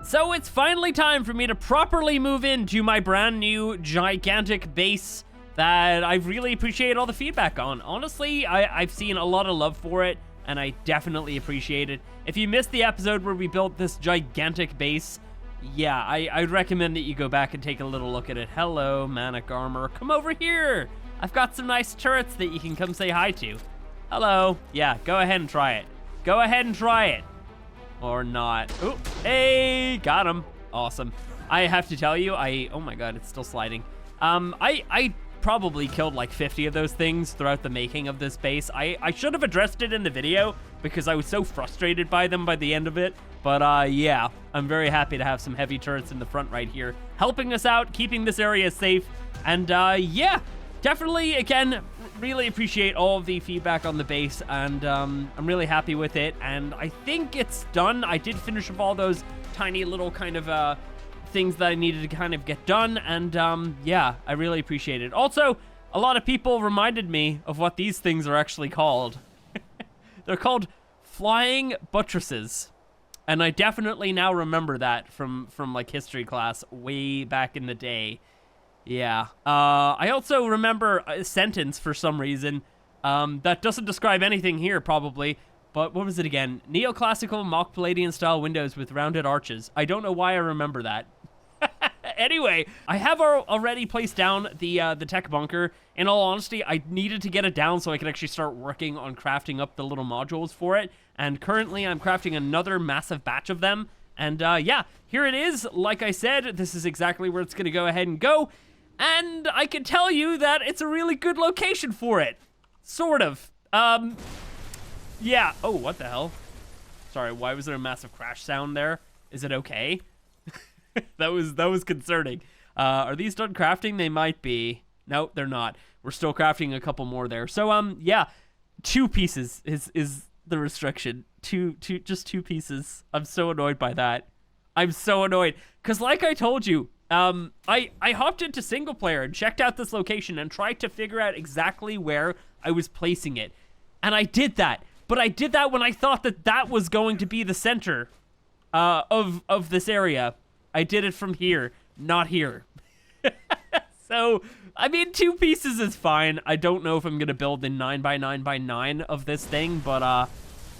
So it's finally time for me to properly move into my brand new gigantic base that I really appreciate all the feedback on. Honestly, I've seen a lot of love for it, and I definitely appreciate it. If you missed the episode where we built this gigantic base, yeah, I'd recommend that you go back and take a little look at it. Hello, Manic Armor. Come over here. I've got some nice turrets that you can come say hi to. Hello. Yeah, go ahead and try it. Go ahead and try it. Or not. Ooh, hey, got him. Awesome. I have to tell you, oh my god, it's still sliding. I probably killed like 50 of those things throughout the making of this base. I should have addressed it in the video because I was so frustrated by them by the end of it. But yeah, I'm very happy to have some heavy turrets in the front right here, helping us out, keeping this area safe. And yeah, definitely, again, really appreciate all of the feedback on the base, and I'm really happy with it, and I think it's done. I did finish up all those tiny little kind of things that I needed to kind of get done, and yeah, I really appreciate it. Also, a lot of people reminded me of what these things are actually called. They're called flying buttresses, and I definitely now remember that from like history class way back in the day. Yeah, I also remember a sentence for some reason that doesn't describe anything here probably, but what was it again? Neoclassical mock Palladian style windows with rounded arches. I don't know why I remember that. Anyway, I have already placed down the tech bunker. In all honesty, I needed to get it down so I could actually start working on crafting up the little modules for it, and currently I'm crafting another massive batch of them, and yeah, here it is. Like I said, this is exactly where it's gonna go ahead and go. And I can tell you that it's a really good location for it. Sort of. Yeah. Oh, what the hell? Sorry, why was there a massive crash sound there? Is it okay? That was concerning. Are these done crafting? They might be. Nope, they're not. We're still crafting a couple more there. So, yeah. 2 pieces is the restriction. Just 2 pieces. I'm so annoyed by that. I'm so annoyed. Because like I told you, I hopped into single player and checked out this location and tried to figure out exactly where I was placing it. And I did that. But I did that when I thought that that was going to be the center of this area. I did it from here, not here. So, I mean, 2 pieces is fine. I don't know if I'm going to build the 9x9x9 of this thing, but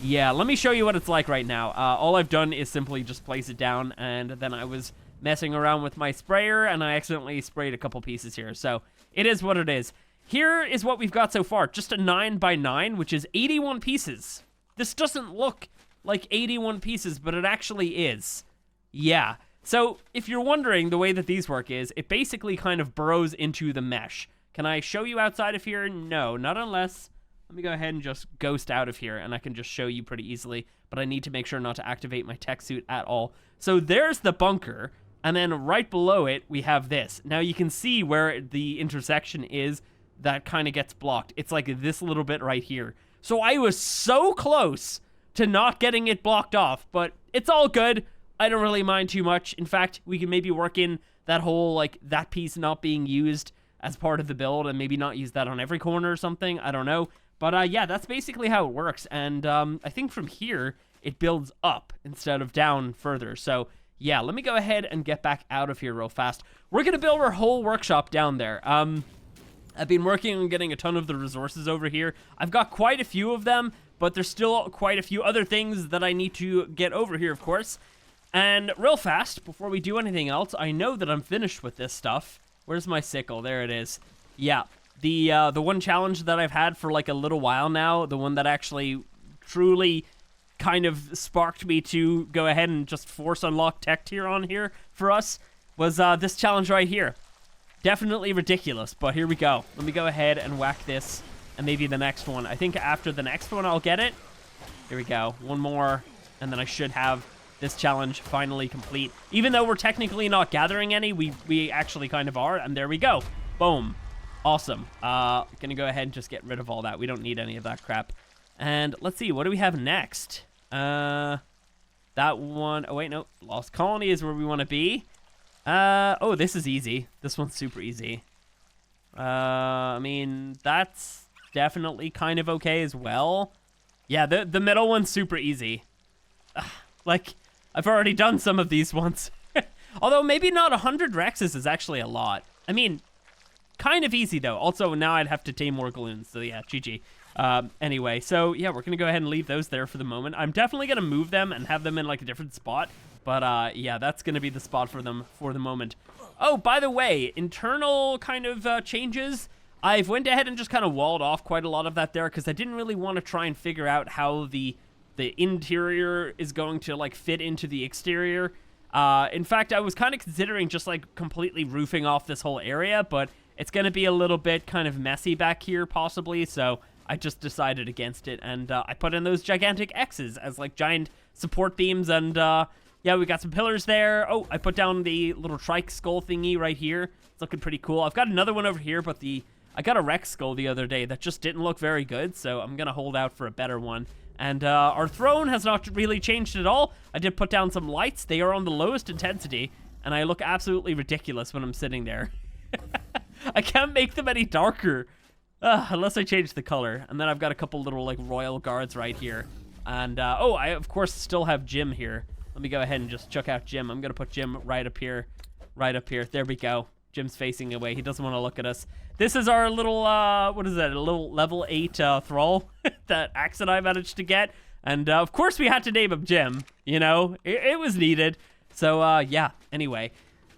yeah, let me show you what it's like right now. All I've done is simply just place it down, and then I was messing around with my sprayer, and I accidentally sprayed a couple pieces here. So it is what it is. Here is what we've got so far. Just a 9x9, which is 81 pieces. This doesn't look like 81 pieces, but it actually is. Yeah. So if you're wondering, the way that these work is, it basically kind of burrows into the mesh. Can I show you outside of here? No, not unless... Let me go ahead and just ghost out of here, and I can just show you pretty easily, but I need to make sure not to activate my tech suit at all. So there's the bunker. And then right below it, we have this. Now you can see where the intersection is that kind of gets blocked. It's like this little bit right here. So I was so close to not getting it blocked off, but it's all good. I don't really mind too much. In fact, we can maybe work in that whole, like, that piece not being used as part of the build and maybe not use that on every corner or something. I don't know. But yeah, that's basically how it works. And I think from here, it builds up instead of down further. So yeah, let me go ahead and get back out of here real fast. We're going to build our whole workshop down there. I've been working on getting a ton of the resources over here. I've got quite a few of them, but there's still quite a few other things that I need to get over here, of course. And real fast, before we do anything else, I know that I'm finished with this stuff. Where's my sickle? There it is. Yeah, the one challenge that I've had for like a little while now, the one that actually truly kind of sparked me to go ahead and just force unlock tech tier on here for us, was this challenge right here. Definitely ridiculous, but here we go. Let me go ahead and whack this, and maybe the next one. I think after the next one, I'll get it. Here we go. One more, and then I should have this challenge finally complete. Even though we're technically not gathering any, we actually kind of are, and there we go. Boom. Awesome. Gonna go ahead and just get rid of all that. We don't need any of that crap. And let's see, what do we have next? That one, oh wait, no, Lost Colony is where we want to be. Oh, this is easy. This one's super easy. I mean, that's definitely kind of okay as well. Yeah, the middle one's super easy. Like, I've already done some of these ones. Although maybe not 100 Rexes is actually a lot. I mean, kind of easy though. Also, now I'd have to tame more Galoons. So yeah, GG. Anyway, so yeah, we're gonna go ahead and leave those there for the moment. I'm definitely gonna move them and have them in like a different spot. But yeah, that's gonna be the spot for them for the moment. Oh, by the way, internal kind of changes. I've went ahead and just kind of walled off quite a lot of that there because I didn't really want to try and figure out how the interior is going to like fit into the exterior. In fact, I was kind of considering just like completely roofing off this whole area, but it's going to be a little bit kind of messy back here possibly, so I just decided against it, and I put in those gigantic X's as like giant support beams, and yeah, we got some pillars there. Oh, I put down the little trike skull thingy right here. It's looking pretty cool. I've got another one over here, but I got a Rex skull the other day that just didn't look very good, so I'm going to hold out for a better one. And our throne has not really changed at all. I did put down some lights. They are on the lowest intensity, and I look absolutely ridiculous when I'm sitting there. I can't make them any darker unless I change the color. And then I've got a couple little like royal guards right here. And oh, I of course still have Jim here. Let me go ahead and just chuck out Jim. I'm going to put Jim right up here. Right up here. There we go. Jim's facing away. He doesn't want to look at us. This is our little, what is that? A little level 8 thrall that Axe and I managed to get. And of course we had to name him Jim. You know, it was needed. So yeah, anyway.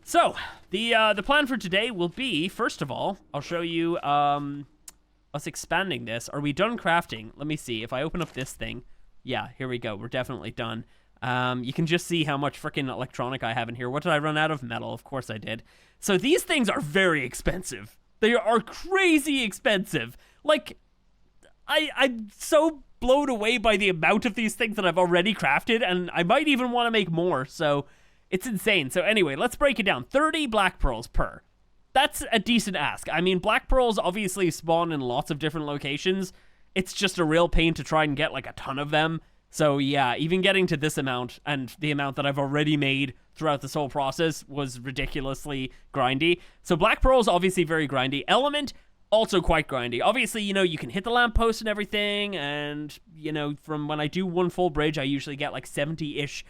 So the plan for today will be, first of all, I'll show you us expanding this. Are we done crafting? Let me see. If I open up this thing. Yeah, here we go. We're definitely done. You can just see how much freaking electronic I have in here. What did I run out of? Metal. Of course I did. So these things are very expensive. They are crazy expensive. Like, I'm so blown away by the amount of these things that I've already crafted, and I might even want to make more, so it's insane. So anyway, let's break it down. 30 black pearls per. That's a decent ask. I mean, black pearls obviously spawn in lots of different locations. It's just a real pain to try and get like a ton of them. So yeah, even getting to this amount and the amount that I've already made throughout this whole process was ridiculously grindy. So black pearl is obviously very grindy. Element, also quite grindy. Obviously, you know, you can hit the lamppost and everything, and, you know, from when I do one full bridge, I usually get like 70-ish,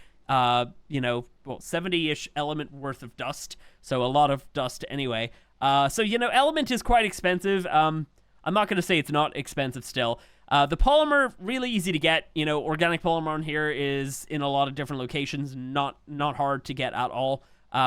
you know, well, 70-ish element worth of dust. So a lot of dust anyway. So, you know, element is quite expensive. I'm not going to say it's not expensive still. The polymer, really easy to get. You know, organic polymer on here is in a lot of different locations, not hard to get at all.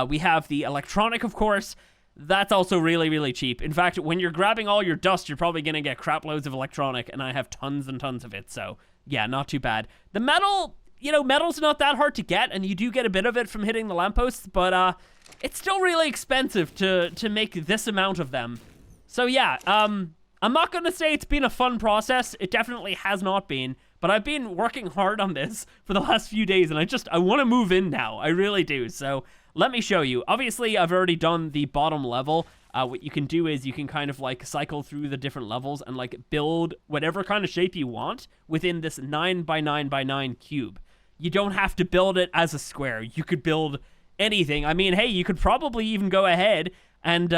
We have the electronic, of course. That's also really, really cheap. In fact, when you're grabbing all your dust, you're probably going to get crap loads of electronic, and I have tons and tons of it, so yeah, not too bad. The metal, you know, metal's not that hard to get, and you do get a bit of it from hitting the lampposts, but it's still really expensive to make this amount of them. So yeah, I'm not going to say it's been a fun process. It definitely has not been, but I've been working hard on this for the last few days, and I want to move in now. I really do. So let me show you. Obviously, I've already done the bottom level. What you can do is you can kind of like cycle through the different levels and like build whatever kind of shape you want within this 9x9x9 cube. You don't have to build it as a square. You could build anything. I mean, hey, you could probably even go ahead and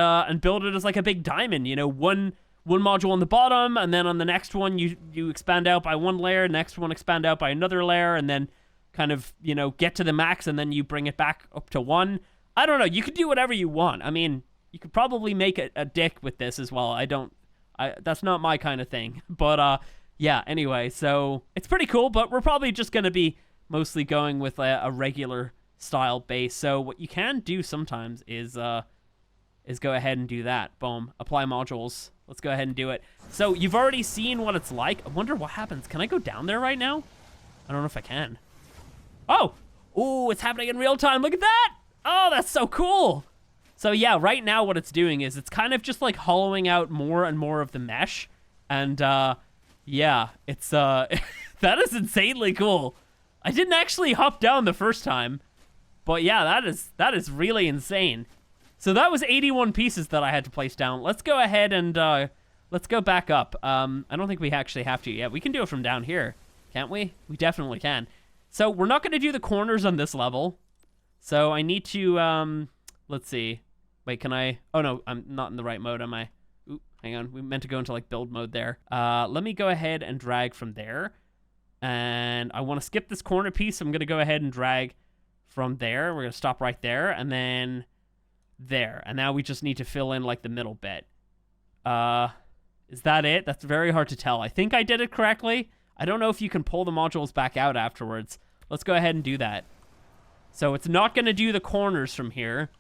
build it as like a big diamond. You know, one module on the bottom, and then on the next one you expand out by one layer, next one expand out by another layer, and then kind of, you know, get to the max, and then you bring it back up to one. I don't know. You could do whatever you want. I mean, you could probably make a dick with this as well. That's not my kind of thing. But yeah, anyway, so it's pretty cool, but we're probably just going to be mostly going with a regular style base. So what you can do sometimes is go ahead and do that. Boom. Apply modules. Let's go ahead and do it. So you've already seen what it's like. I wonder what happens. Can I go down there right now? I don't know if I can. Oh, ooh, it's happening in real time. Look at that. Oh, that's so cool. So yeah, right now what it's doing is it's kind of just like hollowing out more and more of the mesh. And yeah, it's that is insanely cool. I didn't actually hop down the first time, but yeah, that is really insane. So that was 81 pieces that I had to place down. Let's go ahead and let's go back up. I don't think we actually have to yet. We can do it from down here, can't we? We definitely can. So we're not going to do the corners on this level. So I need to, let's see. Wait, can I? Oh, no, I'm not in the right mode, am I? Ooh, hang on. We meant to go into, like, build mode there. Let me go ahead and drag from there. And I want to skip this corner piece. So I'm going to go ahead and drag from there. We're going to stop right there, and then there. And now we just need to fill in, like, the middle bit. Is that it? That's very hard to tell. I think I did it correctly. I don't know if you can pull the modules back out afterwards. Let's go ahead and do that. So it's not going to do the corners from here,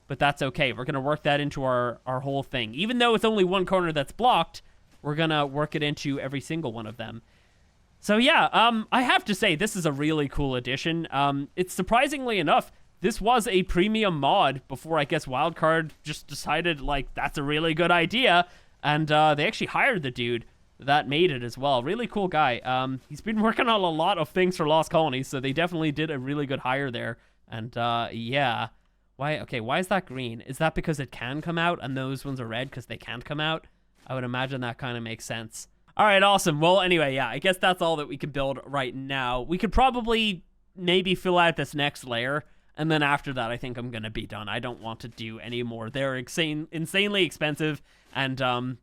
but that's okay. We're going to work that into our whole thing. Even though it's only one corner that's blocked, we're going to work it into every single one of them. So yeah, I have to say, this is a really cool addition. It's surprisingly enough, this was a premium mod before, I guess, Wildcard just decided, like, that's a really good idea. And they actually hired the dude that made it as well. Really cool guy. He's been working on a lot of things for Lost Colonies, so they definitely did a really good hire there. And yeah. Why is that green? Is that because it can come out and those ones are red because they can't come out? I would imagine that kind of makes sense. All right, awesome. Well, anyway, yeah, I guess that's all that we can build right now. We could probably maybe fill out this next layer, and then after that, I think I'm going to be done. I don't want to do any more. They're insanely expensive, and no,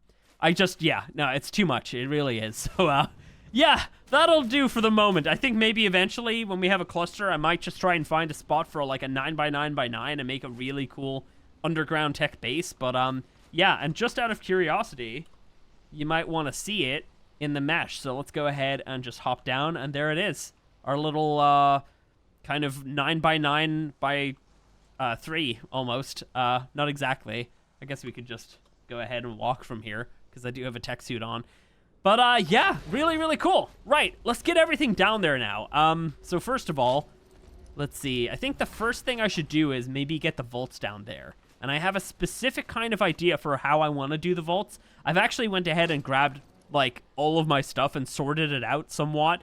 it's too much. It really is. So, yeah, that'll do for the moment. I think maybe eventually when we have a cluster, I might just try and find a spot for like a 9x9x9 and make a really cool underground tech base. But, yeah, and just out of curiosity, you might want to see it in the mesh. So let's go ahead and just hop down, and there it is. Our little kind of 9x9 by 3 almost. Not exactly. I guess we could just go ahead and walk from here because I do have a tech suit on. But yeah, really, really cool. Right, let's get everything down there now. So first of all, let's see. I think the first thing I should do is maybe get the vaults down there. And I have a specific kind of idea for how I want to do the vaults. I've actually went ahead and grabbed, like, all of my stuff and sorted it out somewhat.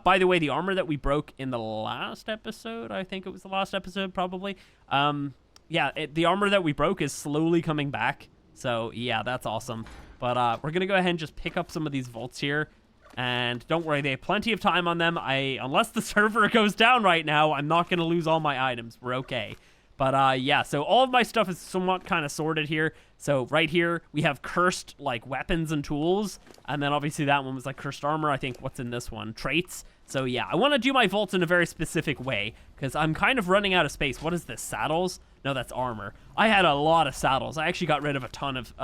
By the way, the armor that we broke in the last episode, I think it was the last episode, probably. Yeah, the armor that we broke is slowly coming back. So, yeah, that's awesome. But we're going to go ahead and just pick up some of these vaults here. And don't worry, they have plenty of time on them. Unless the server goes down right now, I'm not going to lose all my items. We're okay. But, yeah, so all of my stuff is somewhat kind of sorted here. So right here, we have cursed, like, weapons and tools. And then, obviously, that one was, like, cursed armor. I think, what's in this one? Traits. So, yeah, I want to do my vaults in a very specific way because I'm kind of running out of space. What is this? Saddles? No, that's armor. I had a lot of saddles. I actually got rid of a ton of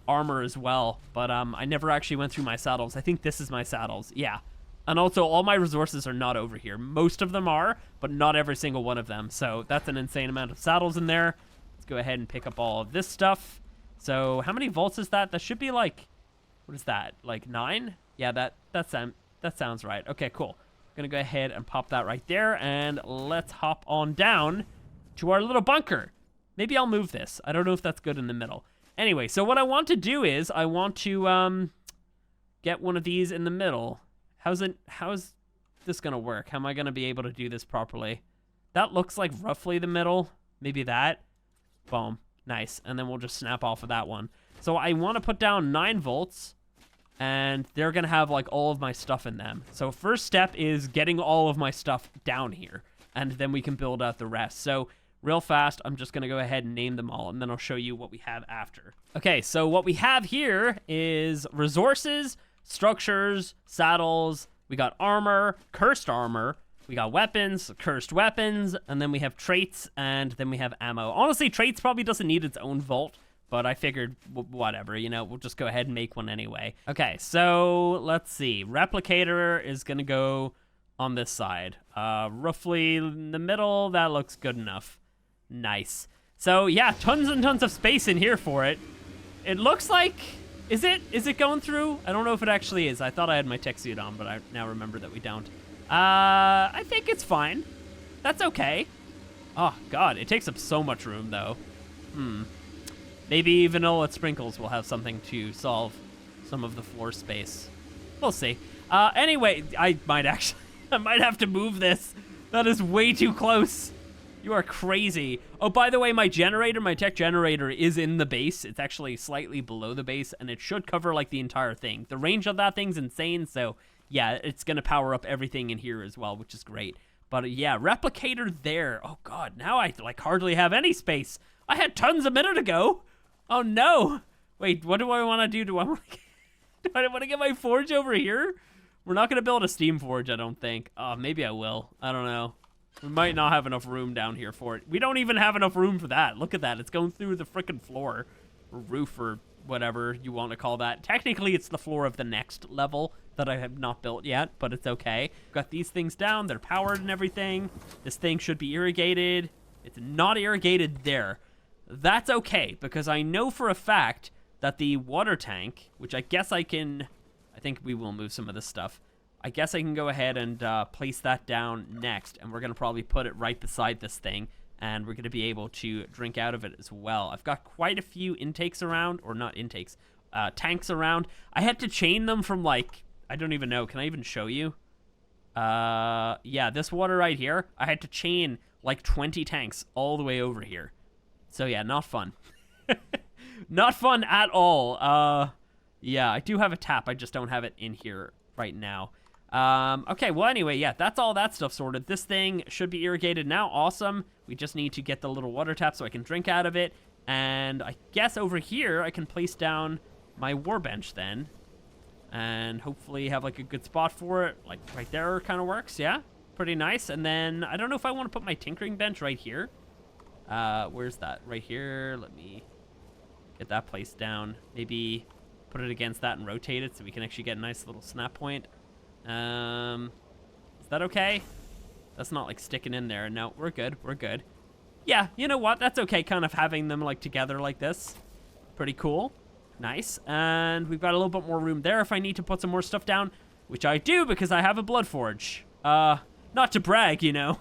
armor as well. But I never actually went through my saddles. I think this is my saddles. Yeah. And also, all my resources are not over here. Most of them are, but not every single one of them. So that's an insane amount of saddles in there. Let's go ahead and pick up all of this stuff. So how many vaults is that? That should be like, what is that? Like 9? Yeah, that sounds right. Okay, cool. I'm gonna go ahead and pop that right there, and let's hop on down to our little bunker. Maybe I'll move this. I don't know if that's good in the middle. Anyway, so what I want to do is I want to get one of these in the middle. How's this gonna work? How am I gonna be able to do this properly? That looks like roughly the middle. Maybe that. Boom. Nice. And then we'll just snap off of that one. So I want to put down 9 volts, and they're gonna have like all of my stuff in them. So first step is getting all of my stuff down here, and then we can build out the rest. So real fast, I'm just gonna go ahead and name them all, and then I'll show you what we have after. Okay, so what we have here is resources, structures, saddles, we got armor, cursed armor, we got weapons, cursed weapons, and then we have traits, and then we have ammo. Honestly, traits probably doesn't need its own vault, but I figured, whatever, you know, we'll just go ahead and make one anyway. Okay, so let's see. Replicator is gonna go on this side. Roughly in the middle, that looks good enough. Nice. So yeah, tons and tons of space in here for it. It looks like, is it going through? I don't know if it actually is. I thought I had my tech suit on, but I now remember that we don't. I think it's fine. That's okay. Oh God, it takes up so much room though. Maybe Vanilla Sprinkles will have something to solve some of the floor space. We'll see. Anyway, I might have to move this. That is way too close. You are crazy. Oh, by the way, my tech generator is in the base. It's actually slightly below the base, and it should cover like the entire thing. The range of that thing's insane, so yeah, it's gonna power up everything in here as well, which is great. But yeah, replicator there. Oh God, now I like hardly have any space. I had tons a minute ago. Oh no. Wait, what do I want to do? Do I want to get my forge over here? We're not gonna build a steam forge, I don't think. Oh, maybe I will. I don't know. We might not have enough room down here for it. We don't even have enough room for that. Look at that. It's going through the frickin' floor. Or roof or whatever you want to call that. Technically, it's the floor of the next level that I have not built yet, but it's okay. Got these things down. They're powered and everything. This thing should be irrigated. It's not irrigated there. That's okay, because I know for a fact that the water tank, which I guess I can... I think we will move some of this stuff. I guess I can go ahead and place that down next, and we're going to probably put it right beside this thing, and we're going to be able to drink out of it as well. I've got quite a few intakes around, or not intakes, tanks around. I had to chain them from, like, I don't even know. Can I even show you? Yeah, this water right here, I had to chain, like, 20 tanks all the way over here. So, yeah, not fun. Not fun at all. Yeah, I do have a tap. I just don't have it in here right now. Okay, well, anyway, yeah, that's all that stuff sorted. This thing should be irrigated now. Awesome. We just need to get the little water tap so I can drink out of it. And I guess over here I can place down my warbench then. And hopefully have, like, a good spot for it. Like, right there kind of works, yeah? Pretty nice. And then I don't know if I want to put my tinkering bench right here. Where's that? Right here. Let me get that placed down. Maybe put it against that and rotate it so we can actually get a nice little snap point. Is that okay? That's not, like, sticking in there. No, we're good. We're good. Yeah, you know what? That's okay, kind of having them, like, together like this. Pretty cool. Nice. And we've got a little bit more room there if I need to put some more stuff down, which I do because I have a blood forge. Not to brag, you know.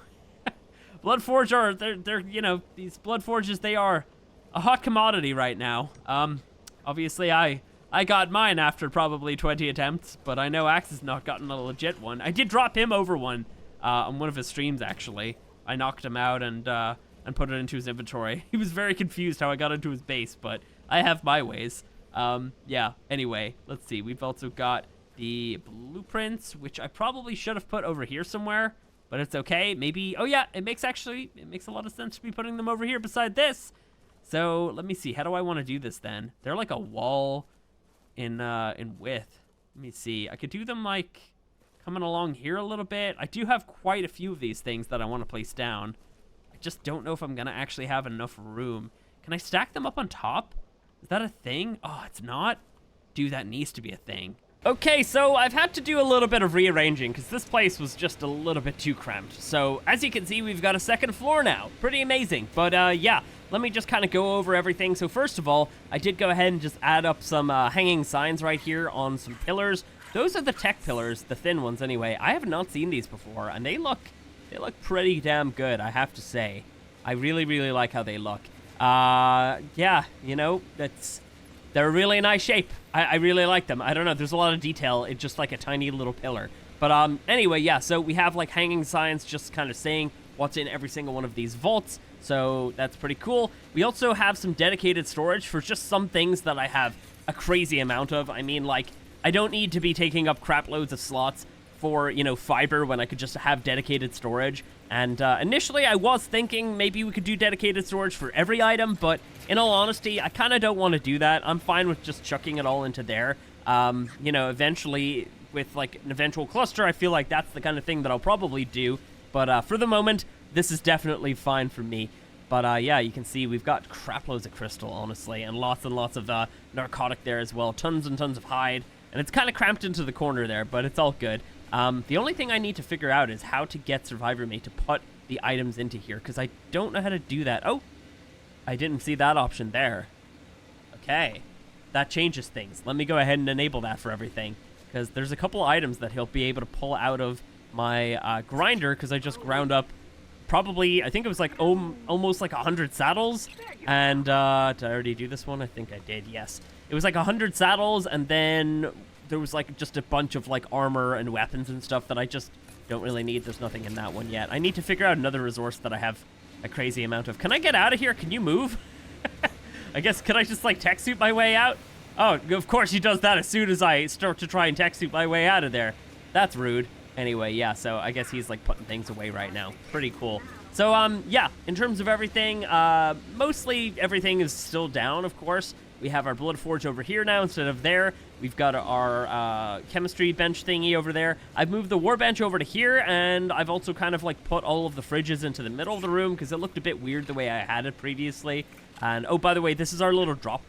Blood forge are, they're, you know, these blood forges, they are a hot commodity right now. Obviously I got mine after probably 20 attempts, but I know Axe has not gotten a legit one. I did drop him over one on one of his streams, actually. I knocked him out and put it into his inventory. He was very confused how I got into his base, but I have my ways. Yeah, anyway, let's see. We've also got the blueprints, which I probably should have put over here somewhere, but it's okay. Maybe, oh yeah, it makes a lot of sense to be putting them over here beside this. So let me see, how do I want to do this then? They're like a wall in width. Let me see, I could do them like coming along here a little bit. I do have quite a few of these things that I want to place down. I just don't know if I'm gonna actually have enough room. Can I stack them up on top? Is that a thing? Oh, it's not? Dude, that needs to be a thing. Okay, so I've had to do a little bit of rearranging because this place was just a little bit too cramped. So as you can see, we've got a second floor now. Pretty amazing. But yeah, let me just kind of go over everything. So first of all, I did go ahead and just add up some hanging signs right here on some pillars. Those are the tech pillars, the thin ones anyway. I have not seen these before, and they look pretty damn good, I have to say. I really, really like how they look. Yeah, you know, they're a really nice shape. I really like them. I don't know, there's a lot of detail. It's just like a tiny little pillar. But anyway, yeah, so we have like hanging signs just kind of saying what's in every single one of these vaults. So that's pretty cool. We also have some dedicated storage for just some things that I have a crazy amount of. I mean, like, I don't need to be taking up crap loads of slots for, you know, fiber when I could just have dedicated storage. And initially I was thinking maybe we could do dedicated storage for every item, but in all honesty, I kind of don't want to do that. I'm fine with just chucking it all into there. You know, eventually with like an eventual cluster, I feel like that's the kind of thing that I'll probably do. But for the moment, this is definitely fine for me. But yeah, you can see we've got crap loads of crystal, honestly, and lots of narcotic there as well. Tons and tons of hide. And it's kind of cramped into the corner there, but it's all good. The only thing I need to figure out is how to get SurvivorMate to put the items into here, because I don't know how to do that. Oh, I didn't see that option there. Okay, that changes things. Let me go ahead and enable that for everything, because there's a couple items that he'll be able to pull out of my grinder, because I just ground up probably, I think it was like almost like 100 saddles. And did I already do this one? I think I did, yes. It was like 100 saddles, and then there was like just a bunch of like armor and weapons and stuff that I just don't really need. There's nothing in that one yet. I need to figure out another resource that I have a crazy amount of. Can I get out of here? Can you move? I guess, could I just like tech suit my way out? Oh, of course he does that as soon as I start to try and tech suit my way out of there. That's rude. Anyway, yeah, so I guess he's like putting things away right now. Pretty cool. So, yeah, in terms of everything, mostly everything is still down, of course. We have our Blood Forge over here now instead of there. We've got our chemistry bench thingy over there. I've moved the war bench over to here, and I've also kind of like put all of the fridges into the middle of the room because it looked a bit weird the way I had it previously. And oh, by the way, this is our little drop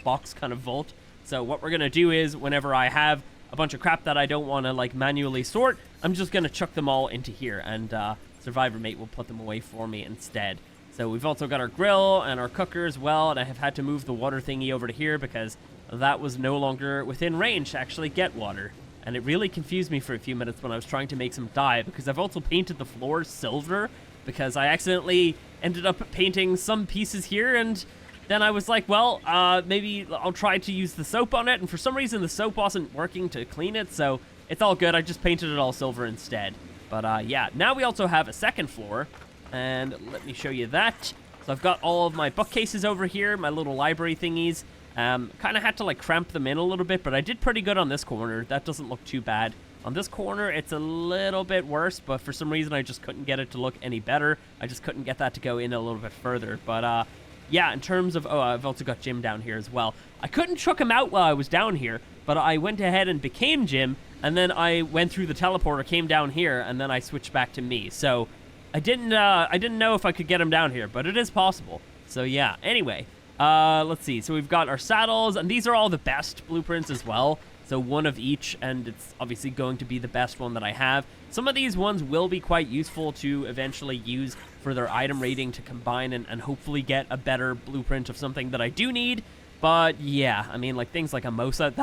box kind of vault. So what we're gonna do is whenever I have a bunch of crap that I don't want to like manually sort, I'm just gonna chuck them all into here, and Survivor Mate will put them away for me instead. So we've also got our grill and our cooker as well, and I have had to move the water thingy over to here because that was no longer within range to actually get water. And it really confused me for a few minutes when I was trying to make some dye, because I've also painted the floor silver because I accidentally ended up painting some pieces here, and then I was like, well, maybe I'll try to use the soap on it, and for some reason the soap wasn't working to clean it, so it's all good. I just painted it all silver instead. But yeah, now we also have a second floor, and let me show you that. So I've got all of my bookcases over here, my little library thingies. Kind of had to like cramp them in a little bit, but I did pretty good on this corner. That doesn't look too bad. On this corner, it's a little bit worse, but for some reason I just couldn't get it to look any better. I just couldn't get that to go in a little bit further. But yeah, in terms of, oh, I've also got Jim down here as well. I couldn't chuck him out while I was down here, but I went ahead and became Jim, and then I went through the teleporter, came down here, and then I switched back to me. So I didn't know if I could get him down here, but it is possible. So yeah, anyway, let's see. So we've got our saddles, and these are all the best blueprints as well. So one of each, and it's obviously going to be the best one that I have. Some of these ones will be quite useful to eventually use for their item rating to combine and hopefully get a better blueprint of something that I do need. But yeah, I mean, like things like a Mosa,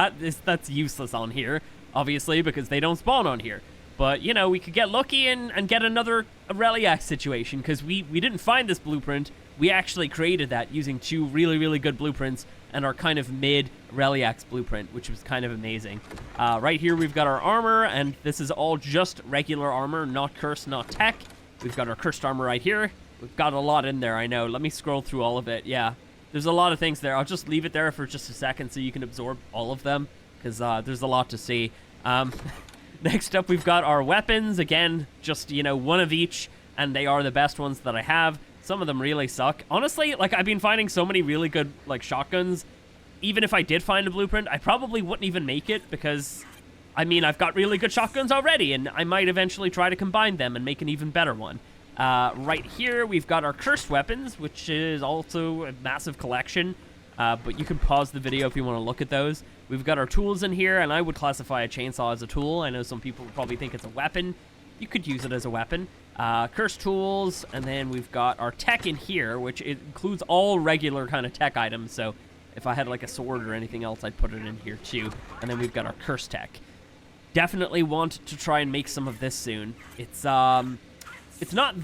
that's useless on here, obviously, because they don't spawn on here. But, you know, we could get lucky and get another Reliax situation, because we didn't find this blueprint. We actually created that using 2 really, really good blueprints and our kind of mid Reliax blueprint, which was kind of amazing. Right here, we've got our armor, and this is all just regular armor, not cursed, not tech. We've got our cursed armor right here. We've got a lot in there, I know. Let me scroll through all of it. Yeah, there's a lot of things there. I'll just leave it there for just a second so you can absorb all of them, because there's a lot to see. Next up, we've got our weapons. Again, just, you know, one of each, and they are the best ones that I have. Some of them really suck. Honestly, like, I've been finding so many really good, like, shotguns. Even if I did find a blueprint, I probably wouldn't even make it because, I mean, I've got really good shotguns already, and I might eventually try to combine them and make an even better one. Right here, we've got our cursed weapons, which is also a massive collection. But you can pause the video if you want to look at those. We've got our tools in here, and I would classify a chainsaw as a tool. I know some people would probably think it's a weapon. You could use it as a weapon. Cursed tools, and then we've got our tech in here, which includes all regular kind of tech items. So if I had like a sword or anything else, I'd put it in here too. And then we've got our cursed tech. Definitely want to try and make some of this soon. It's not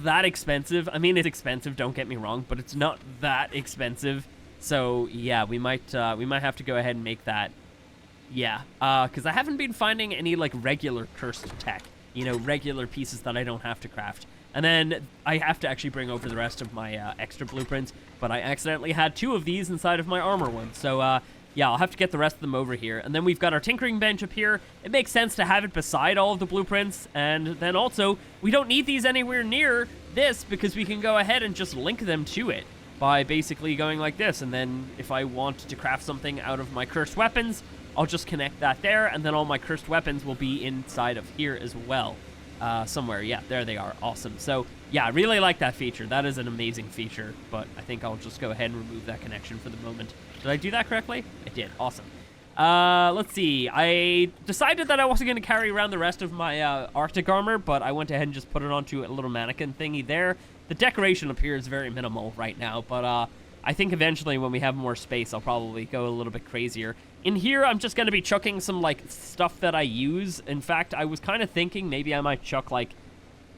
that expensive. I mean, it's expensive, don't get me wrong, but it's not that expensive. So yeah, we might have to go ahead and make that. Yeah, because I haven't been finding any like regular cursed tech, you know, regular pieces that I don't have to craft. And then I have to actually bring over the rest of my extra blueprints, but I accidentally had 2 of these inside of my armor one. So yeah, I'll have to get the rest of them over here. And then we've got our tinkering bench up here. It makes sense to have it beside all of the blueprints. And then also, we don't need these anywhere near this because we can go ahead and just link them to it by basically going like this. And then if I want to craft something out of my cursed weapons, I'll just connect that there, and then all my cursed weapons will be inside of here as well. Somewhere, yeah, there they are. Awesome. So yeah, I really like that feature. That is an amazing feature, but I think I'll just go ahead and remove that connection for the moment. Did I do that correctly? I did. Awesome. Let's see. I decided that I wasn't going to carry around the rest of my Arctic armor, but I went ahead and just put it onto a little mannequin thingy there. The decoration appears very minimal right now, but I think eventually when we have more space, I'll probably go a little bit crazier. In here, I'm just going to be chucking some, like, stuff that I use. In fact, I was kind of thinking maybe I might chuck, like,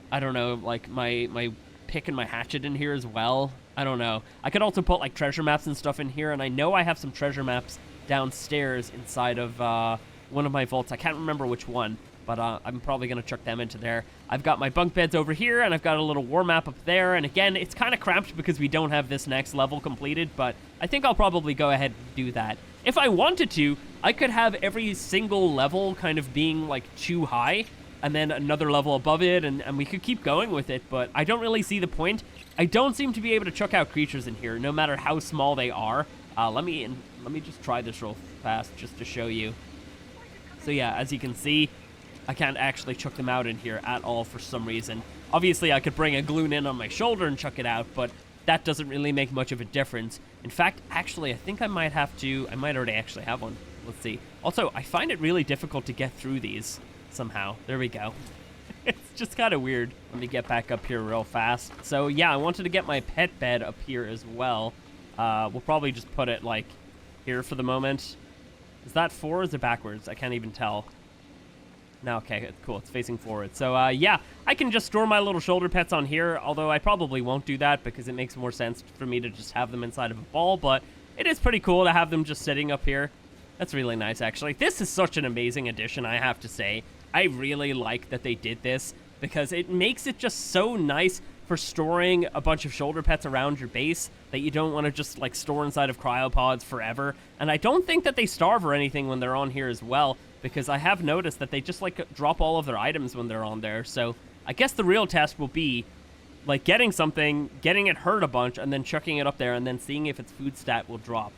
I don't know, like, my pick and my hatchet in here as well. I don't know. I could also put, like, treasure maps and stuff in here, and I know I have some treasure maps downstairs inside of one of my vaults. I can't remember which one, but I'm probably going to chuck them into there. I've got my bunk beds over here, and I've got a little war map up there, and again, it's kind of cramped because we don't have this next level completed, but I think I'll probably go ahead and do that. If I wanted to, I could have every single level kind of being, like, too high, and then another level above it, and we could keep going with it, but I don't really see the point. I don't seem to be able to chuck out creatures in here, no matter how small they are. Let me just try this real fast just to show you. So yeah, as you can see, I can't actually chuck them out in here at all for some reason. Obviously, I could bring a Gloon in on my shoulder and chuck it out, but that doesn't really make much of a difference. In fact, actually, I think I might already actually have one. Let's see. Also, I find it really difficult to get through these somehow. There we go. It's just kind of weird. Let me get back up here real fast. So yeah, I wanted to get my pet bed up here as well. We'll probably just put it like here for the moment. Is that forward or is it backwards? I can't even tell. No, okay, cool. It's facing forward. So yeah, I can just store my little shoulder pets on here, although I probably won't do that because it makes more sense for me to just have them inside of a ball, but it is pretty cool to have them just sitting up here. That's really nice, actually. This is such an amazing addition, I have to say. I really like that they did this because it makes it just so nice for storing a bunch of shoulder pets around your base that you don't want to just like store inside of cryopods forever. And I don't think that they starve or anything when they're on here as well, because I have noticed that they just like drop all of their items when they're on there. So I guess the real test will be like getting something, getting it hurt a bunch, and then chucking it up there and then seeing if its food stat will drop.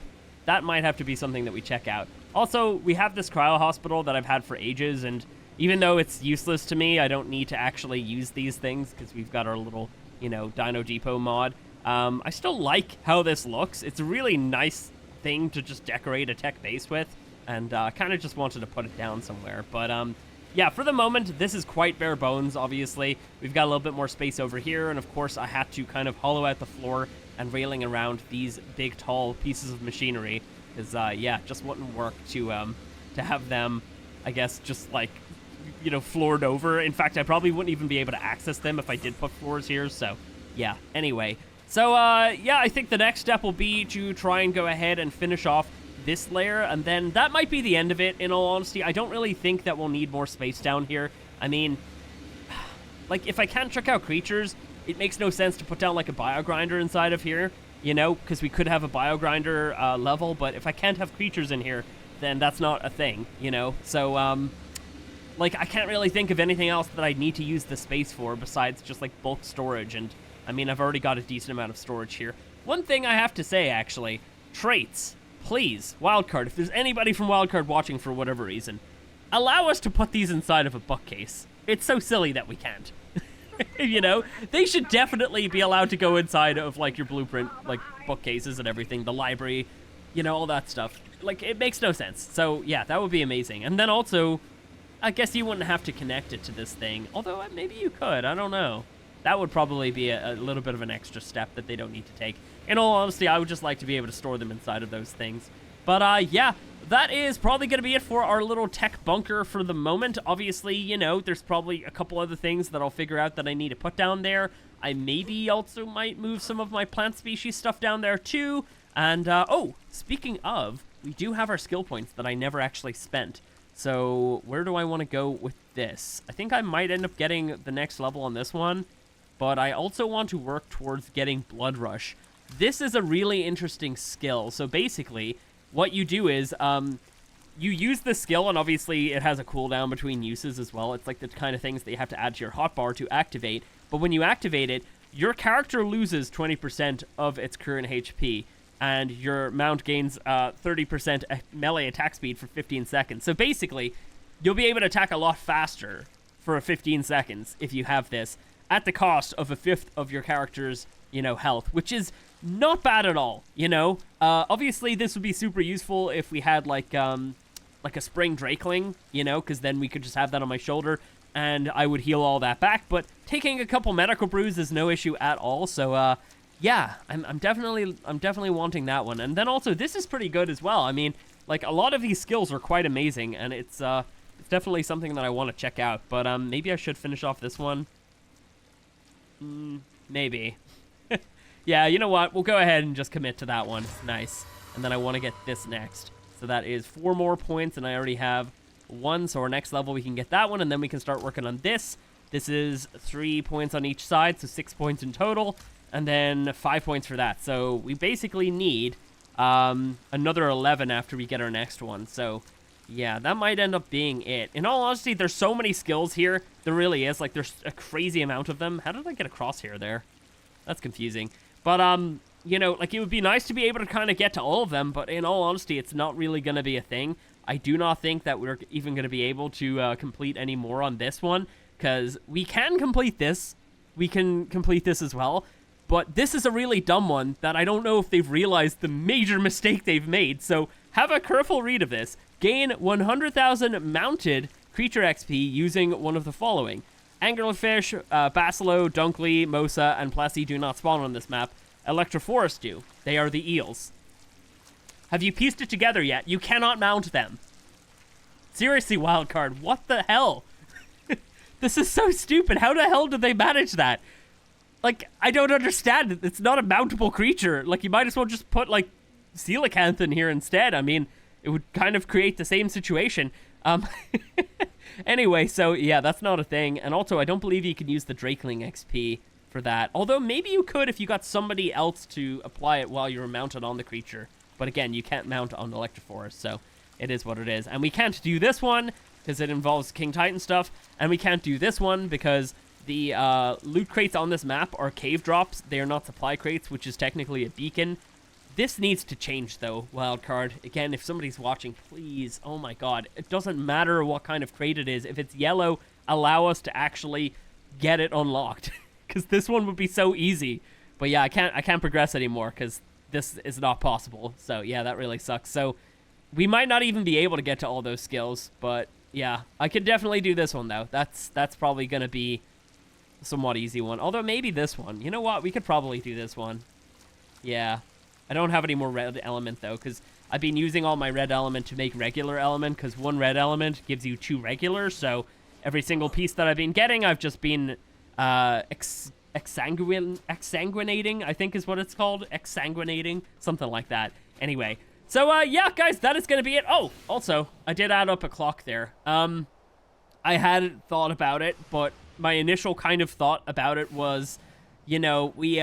That might have to be something that we check out. Also, we have this cryo hospital that I've had for ages, and even though it's useless to me, I don't need to actually use these things because we've got our little, you know, Dino Depot mod. I still like how this looks. It's a really nice thing to just decorate a tech base with, and kind of just wanted to put it down somewhere. But yeah, for the moment, this is quite bare bones, obviously. We've got a little bit more space over here, and of course, I had to kind of hollow out the floor and railing around these big, tall pieces of machinery, because, yeah, it just wouldn't work to have them, I guess, just, like, you know, floored over. In fact, I probably wouldn't even be able to access them if I did put floors here, so, yeah, anyway. So, yeah, I think the next step will be to try and go ahead and finish off this layer, and then that might be the end of it, in all honesty. I don't really think that we'll need more space down here. I mean, like, if I can't check out creatures, it makes no sense to put down, like, a biogrinder inside of here, you know, because we could have a biogrinder level, but if I can't have creatures in here, then that's not a thing, you know? So, like, I can't really think of anything else that I need to use the space for besides just, like, bulk storage, and, I mean, I've already got a decent amount of storage here. One thing I have to say, actually, traits. Please, Wildcard, if there's anybody from Wildcard watching for whatever reason, allow us to put these inside of a bookcase. It's so silly that we can't. You know, they should definitely be allowed to go inside of, like, your blueprint, like, bookcases and everything, the library, you know, all that stuff. Like, it makes no sense. So, yeah, that would be amazing. And then also, I guess you wouldn't have to connect it to this thing, although maybe you could, I don't know. That would probably be a little bit of an extra step that they don't need to take. In all honesty, I would just like to be able to store them inside of those things. But, yeah, that is probably going to be it for our little tech bunker for the moment. Obviously, you know, there's probably a couple other things that I'll figure out that I need to put down there. I maybe also might move some of my plant species stuff down there, too. And, oh, speaking of, we do have our skill points that I never actually spent. So, where do I want to go with this? I think I might end up getting the next level on this one. But I also want to work towards getting Blood Rush. This is a really interesting skill. So basically, what you do is, you use the skill, and obviously it has a cooldown between uses as well. It's like the kind of things that you have to add to your hotbar to activate. But when you activate it, your character loses 20% of its current HP, and your mount gains 30% melee attack speed for 15 seconds. So basically, you'll be able to attack a lot faster for 15 seconds if you have this, at the cost of a fifth of your character's, you know, health, which is not bad at all, you know? Obviously, this would be super useful if we had, like a Spring Drakeling, you know, because then we could just have that on my shoulder, and I would heal all that back, but taking a couple medical brews is no issue at all, so, yeah, I'm definitely wanting that one. And then also, this is pretty good as well. I mean, like, a lot of these skills are quite amazing, and it's definitely something that I want to check out, but, maybe I should finish off this one. Maybe. Yeah, you know what? We'll go ahead and just commit to that one. Nice. And then I want to get this next. So that is 4 more points, and I already have 1. So our next level, we can get that one, and then we can start working on this. This is 3 points on each side, so 6 points in total, and then 5 points for that. So we basically need another 11 after we get our next one. So yeah, that might end up being it. In all honesty, there's so many skills here. There really is. Like, there's a crazy amount of them. How did I get across here there? That's confusing. But, you know, like, it would be nice to be able to kind of get to all of them, but in all honesty, it's not really going to be a thing. I do not think that we're even going to be able to complete any more on this one, because we can complete this. We can complete this as well, but this is a really dumb one that I don't know if they've realized the major mistake they've made, so have a careful read of this. Gain 100,000 mounted creature XP using one of the following. Anglerfish, Basilo, Dunkley, Mosa, and Plessy do not spawn on this map. Electroforest do. They are the eels. Have you pieced it together yet? You cannot mount them. Seriously, Wildcard, what the hell? This is so stupid. How the hell did they manage that? Like, I don't understand it. It's not a mountable creature. Like, you might as well just put, like, coelacanth in here instead. I mean, it would kind of create the same situation. Anyway, so, yeah, that's not a thing. And also, I don't believe you can use the Drakeling XP for that. Although, maybe you could if you got somebody else to apply it while you were mounted on the creature. But again, you can't mount on the Electroforest, so it is what it is. And we can't do this one because it involves King Titan stuff. And we can't do this one because the loot crates on this map are cave drops. They are not supply crates, which is technically a beacon. This needs to change, though, Wildcard. Again, if somebody's watching, please, oh my god, it doesn't matter what kind of crate it is. If it's yellow, allow us to actually get it unlocked, because this one would be so easy. But yeah, I can't progress anymore because this is not possible. So yeah, that really sucks. So we might not even be able to get to all those skills, but yeah, I could definitely do this one though. That's probably gonna be a somewhat easy one. Although maybe this one. You know what? We could probably do this one. Yeah. I don't have any more red element, though, because I've been using all my red element to make regular element, because one red element gives you 2 regular, so every single piece that I've been getting, I've just been exsanguinating, I think is what it's called. Exsanguinating, something like that. Anyway, so, yeah, guys, that is going to be it. Oh, also, I did add up a clock there. I hadn't thought about it, but my initial kind of thought about it was, you know, we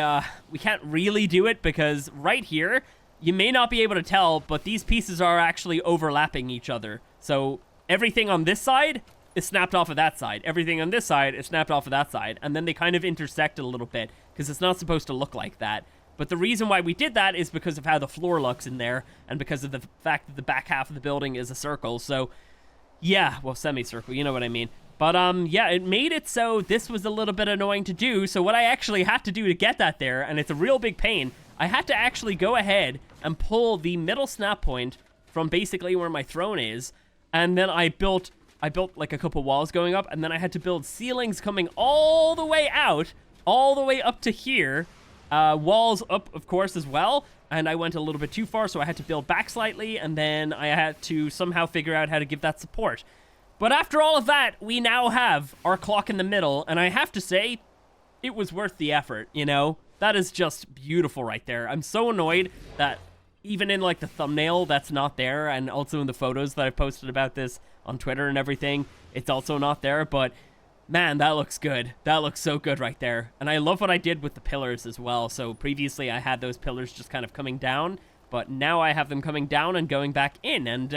can't really do it because right here, you may not be able to tell, but these pieces are actually overlapping each other. So everything on this side is snapped off of that side. Everything on this side is snapped off of that side. And then they kind of intersect a little bit because it's not supposed to look like that. But the reason why we did that is because of how the floor looks in there and because of the fact that the back half of the building is a circle. So yeah, well, semicircle, you know what I mean. But, yeah, it made it so this was a little bit annoying to do. So what I actually had to do to get that there, and it's a real big pain, I had to actually go ahead and pull the middle snap point from basically where my throne is. And then I built like a couple walls going up, and then I had to build ceilings coming all the way out, all the way up to here. Walls up, of course, as well. And I went a little bit too far, so I had to build back slightly, and then I had to somehow figure out how to give that support. But after all of that, we now have our clock in the middle, and I have to say, it was worth the effort, you know? That is just beautiful right there. I'm so annoyed that even in, like, the thumbnail, that's not there, and also in the photos that I posted about this on Twitter and everything, it's also not there, but man, that looks good. That looks so good right there. And I love what I did with the pillars as well. So previously, I had those pillars just kind of coming down, but now I have them coming down and going back in, and,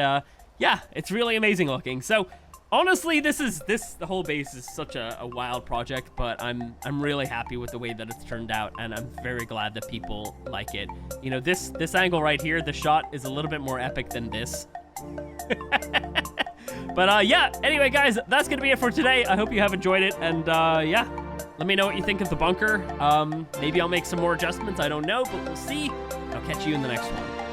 yeah, it's really amazing looking. So honestly, the whole base is such a wild project, but I'm really happy with the way that it's turned out, and I'm very glad that people like it. You know, this angle right here, the shot is a little bit more epic than this. But yeah, anyway, guys, that's gonna be it for today. I hope you have enjoyed it, and yeah, let me know what you think of the bunker. Maybe I'll make some more adjustments, I don't know, but we'll see. I'll catch you in the next one.